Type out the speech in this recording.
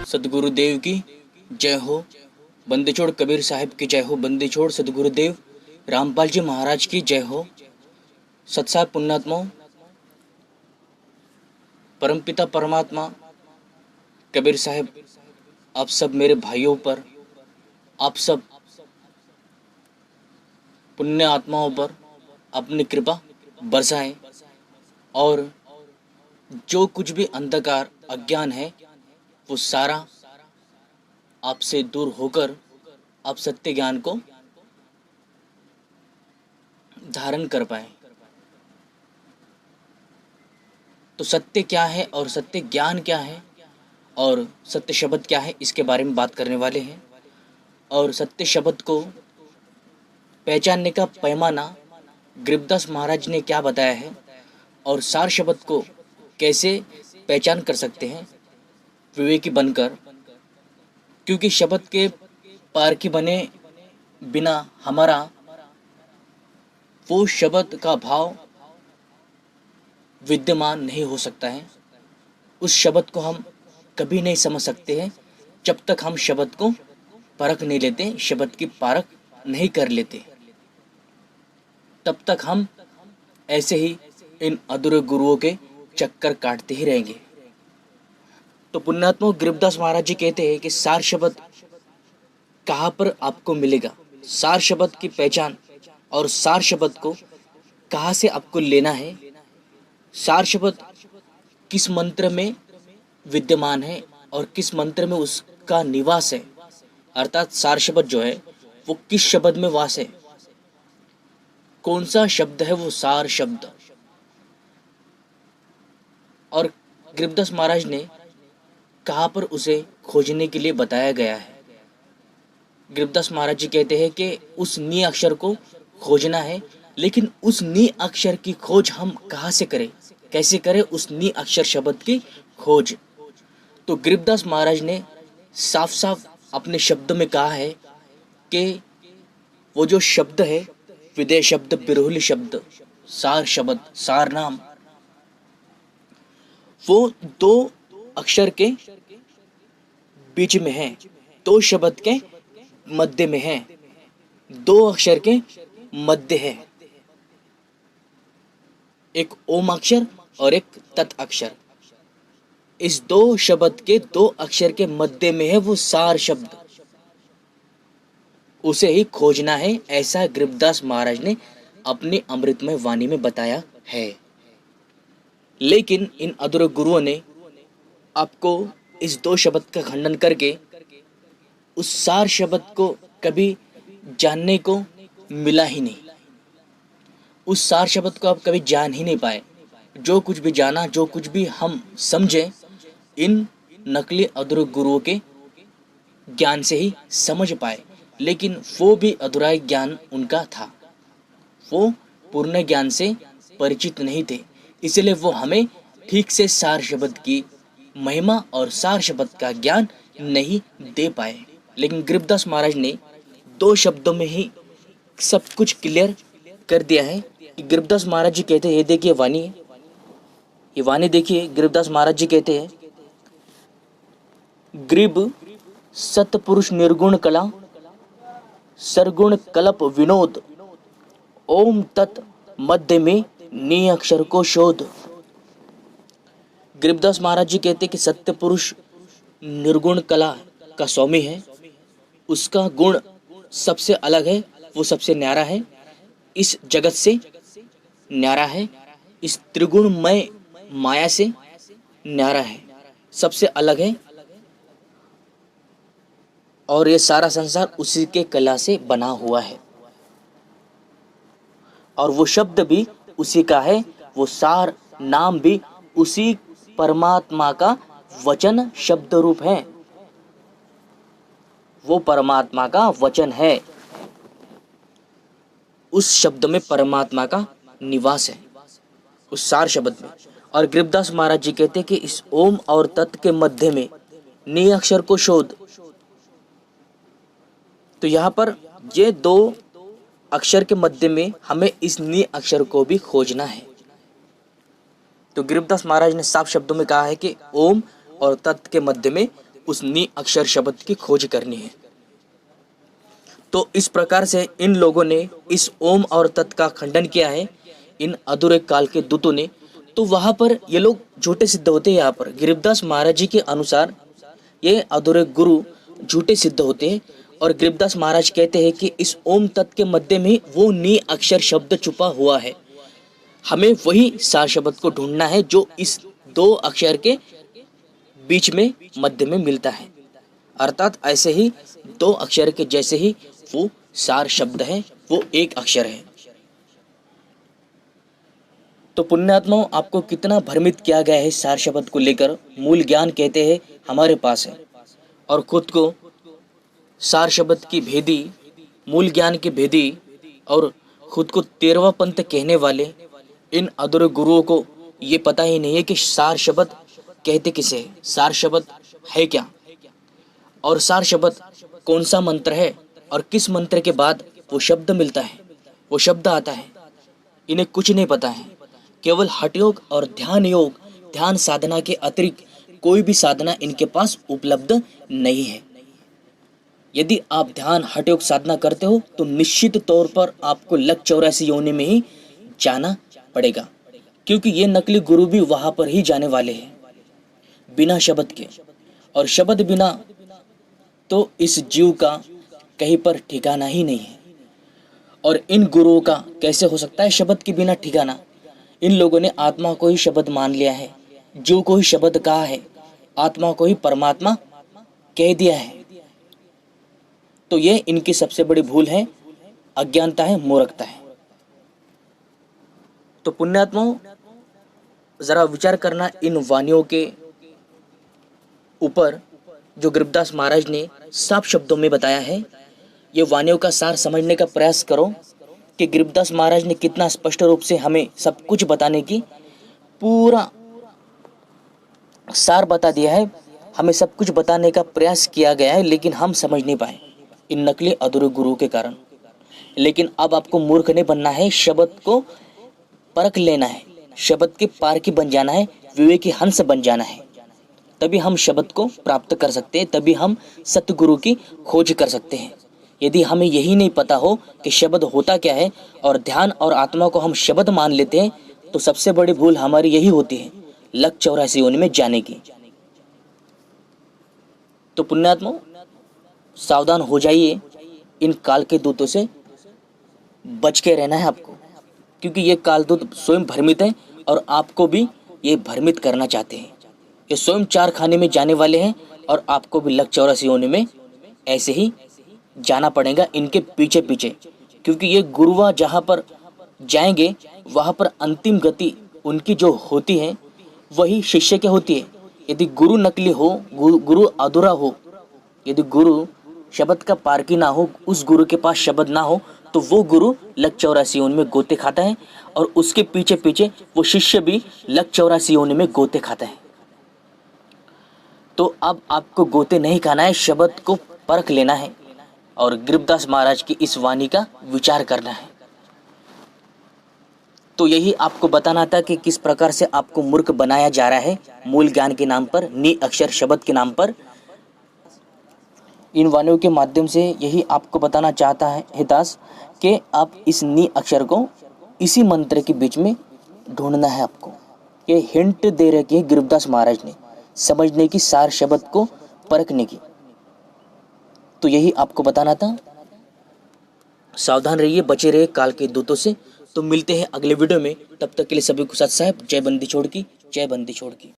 सदगुरुदेव की जय हो। बंदेछोड़ कबीर साहिब की जय हो। बंदेछोड़ सदगुरुदेव रामपाल जी महाराज की जय हो। सत्साई पुण्यात्माओं, परमपिता परमात्मा कबीर साहिब आप सब मेरे भाइयों पर, आप सब पुण्य आत्माओं पर अपनी कृपा बरसाएं और जो कुछ भी अंधकार अज्ञान है वो सारा आपसे दूर होकर आप सत्य ज्ञान को धारण कर पाए। तो सत्य क्या है और सत्य ज्ञान क्या है और सत्य शब्द क्या है, इसके बारे में बात करने वाले हैं। और सत्य शब्द को पहचानने का पैमाना गरीबदास महाराज ने क्या बताया है और सार शब्द को कैसे पहचान कर सकते हैं विवेकी बनकर, क्योंकि शब्द के पार की बने बिना हमारा वो शब्द का भाव विद्यमान नहीं हो सकता है। उस शब्द को हम कभी नहीं समझ सकते हैं जब तक हम शब्द को परख नहीं लेते, शब्द की पारख नहीं कर लेते। तब तक हम ऐसे ही इन अधूरे गुरुओं के चक्कर काटते ही रहेंगे। तो पुण्यात्मा गरीबदास महाराज जी कहते हैं कि सार शब्द कहाँ पर आपको मिलेगा, सार शब्द की पहचान और सार शब्द को कहाँ से आपको लेना है, सार शब्द किस मंत्र में विद्यमान है और किस मंत्र में उसका निवास है, अर्थात सार शब्द जो है वो किस शब्द में वास है, कौन सा शब्द है वो सार शब्द। और गरीबदास महाराज ने कहाँ पर उसे खोजने के लिए बताया गया है। गरीबदास महाराज जी कहते हैं कि उस नी अक्षर को खोजना है, लेकिन उस नी अक्षर की खोज हम कहाँ से करें, कैसे करें उस नी अक्षर शब्द की खोज। तो गरीबदास महाराज ने साफ साफ अपने शब्द में कहा है कि वो जो शब्द है विदेह शब्द, बिरोहली शब्द, सार शब्द, सार नाम, वो दो अक्षर के बीच में है, दो शब्द के मध्य में है, दो अक्षर के मध्य है, एक ओम अक्षर और एक तत् अक्षर। इस दो शब्द के दो अक्षर के मध्य में है वो सार शब्द, उसे ही खोजना है, ऐसा गरीबदास महाराज ने अपनी अमृतमय वाणी में बताया है। लेकिन इन अधूरे गुरुओं ने आपको इस दो शब्द का खंडन करके उस सार शब्द को कभी जानने को मिला ही नहीं, उस सार शब्द को आप कभी जान ही नहीं पाए। जो कुछ भी जाना, जो कुछ भी हम समझे, इन नकली अधूरे गुरुओं के ज्ञान से ही समझ पाए, लेकिन वो भी अधूरा ज्ञान उनका था, वो पूर्ण ज्ञान से परिचित नहीं थे, इसलिए वो हमें ठीक से सार शब्द की महिमा और सार शब्द का ज्ञान नहीं दे पाए। लेकिन गरीबदास महाराज ने दो शब्दों में ही सब कुछ क्लियर कर दिया है। कि गरीबदास महाराज जी कहते हैं, ये देखिए वाणी है, ये वाणी देखिए, गरीबदास महाराज जी कहते हैं, गरीब सतपुरुष निर्गुण कला, सरगुण कल्प विनोद, ओम तत् मध्य में नी अक्षर को शोध। गरीबदास महाराज जी कहते कि सत्य पुरुष निर्गुण कला का स्वामी है, उसका गुण सबसे अलग है, वो सबसे न्यारा है, इस जगत से न्यारा है, इस त्रिगुणमय माया से न्यारा है, सबसे अलग है, और ये सारा संसार उसी के कला से बना हुआ है और वो शब्द भी उसी का है, वो सार नाम भी उसी परमात्मा का वचन शब्द रूप है, वो परमात्मा का वचन है, उस शब्द में परमात्मा का निवास है, उस सार शब्द में। और गरीबदास महाराज जी कहते हैं कि इस ओम और तत् के मध्य में नी अक्षर को शोध। तो यहाँ पर ये दो अक्षर के मध्य में हमें इस नी अक्षर को भी खोजना है। तो गरीबदास महाराज ने साफ शब्दों में कहा है कि ओम और तत् के मध्य में उस नी अक्षर शब्द की खोज करनी है। तो इस प्रकार से इन लोगों ने इस ओम और तत् का खंडन किया है, इन अधूरे काल के दूतों ने। तो वहां पर ये लोग झूठे सिद्ध होते हैं। यहाँ पर गरीबदास महाराज जी के अनुसार ये अधूरे गुरु झूठे सिद्ध होते हैं, और गरीबदास महाराज कहते हैं कि इस ओम तत् के मध्य में वो नी अक्षर शब्द छुपा हुआ है। हमें वही सार शब्द को ढूंढना है जो इस दो अक्षर के बीच में मध्य में मिलता है, अर्थात ऐसे ही दो अक्षर के जैसे ही वो सार शब्द है, वो एक अक्षर है। तो पुण्यात्माओं, आपको कितना भ्रमित किया गया है सार शब्द को लेकर। मूल ज्ञान कहते हैं हमारे पास है, और खुद को सार शब्द की भेदी, मूल ज्ञान की भेदी और खुद को 13वां पंथ कहने वाले इन अधूरे गुरुओं को ये पता ही नहीं है कि सार शब्द कहते किसे है, सार शब्द है क्या, और सार शब्द कौन सा मंत्र है, और किस मंत्र के बाद वो शब्द मिलता है, वो शब्द आता है। इन्हें कुछ नहीं पता है। केवल हठ योग और ध्यान योग, ध्यान साधना के अतिरिक्त कोई भी साधना इनके पास उपलब्ध नहीं है। यदि आप ध्यान हठ योग साधना करते हो तो निश्चित तौर पर आपको लक 84 योनि में ही जाना पड़ेगा, क्योंकि ये नकली गुरु भी वहां पर ही जाने वाले हैं बिना शब्द के। और शब्द बिना तो इस जीव का कहीं पर ठिकाना ही नहीं है। और इन गुरुओं का कैसे हो सकता है शब्द के बिना ठिकाना? इन लोगों ने आत्मा को ही शब्द मान लिया है, जीव को ही शब्द कहा है, आत्मा को ही परमात्मा कह दिया है। तो ये इनकी सबसे बड़ी भूल है, अज्ञानता है, मूर्खता है। तो पुण्यात्माओं, जरा विचार करना इन वाणियों के ऊपर जो गरीबदास महाराज ने साफ शब्दों में बताया है। ये वाणियों का सार समझने का प्रयास करो कि गरीबदास महाराज ने कितना स्पष्ट रूप से हमें सब कुछ बताने की पूरा सार बता दिया है। हमें सब कुछ बताने का प्रयास किया गया है, लेकिन हम समझ नहीं पाए इन नकली अधूरे गुरु के कारण। लेकिन अब आपको मूर्ख नहीं बनना है, शब्द को परख लेना है, शब्द के पार की बन जाना है, विवेकी हंस बन जाना है। तभी हम शब्द को प्राप्त कर सकते हैं, तभी हम सतगुरु की खोज कर सकते हैं। यदि हमें यही नहीं पता हो कि शब्द होता क्या है और ध्यान और आत्मा को हम शब्द मान लेते हैं, तो सबसे बड़ी भूल हमारी यही होती है, लक 84 योनि में जाने की। तो पुण्यात्माओं, सावधान हो जाइए, इन काल के दूतों से बच के रहना है आपको, क्योंकि ये कालदूत स्वयं भ्रमित है और आपको भी ये भ्रमित करना चाहते हैं। ये स्वयं चार खाने में जाने वाले हैं और आपको भी लक 84 योनि में ऐसे ही जाना पड़ेगा इनके पीछे पीछे, क्योंकि ये गुरुआ जहाँ पर जाएंगे वहाँ पर अंतिम गति उनकी जो होती है वही शिष्य की होती है। यदि गुरु नकली हो, गुरु अधूरा हो, यदि गुरु शब्द का पारखी ना हो, उस गुरु के पास शब्द ना हो, तो वो गुरु लक 84 योनि में गोते खाता है और उसके पीछे पीछे वो शिष्य भी लक 84 योनि में गोते खाता है। तो अब आपको गोते नहीं खाना है, शब्द को परख लेना है और गरीबदास महाराज की इस वाणी का विचार करना है। तो यही आपको बताना था कि किस प्रकार से आपको मूर्ख बनाया जा रहा है मूल ज्ञान के नाम पर, नी अक्षर शब्द के नाम पर। इन वाणियों के माध्यम से यही आपको बताना चाहता है दास कि आप इस नी अक्षर को इसी मंत्र के बीच में ढूंढना है आपको। ये हिंट दे रखी है गरीबदास महाराज ने समझने की, सार शब्द को परखने की। तो यही आपको बताना था। सावधान रहिए, बचे रहिए काल के दूतों से। तो मिलते हैं अगले वीडियो में, तब तक के लिए सभी को सत साहेब, जय बंदी छोड़ की, जय बंदी छोड़ की।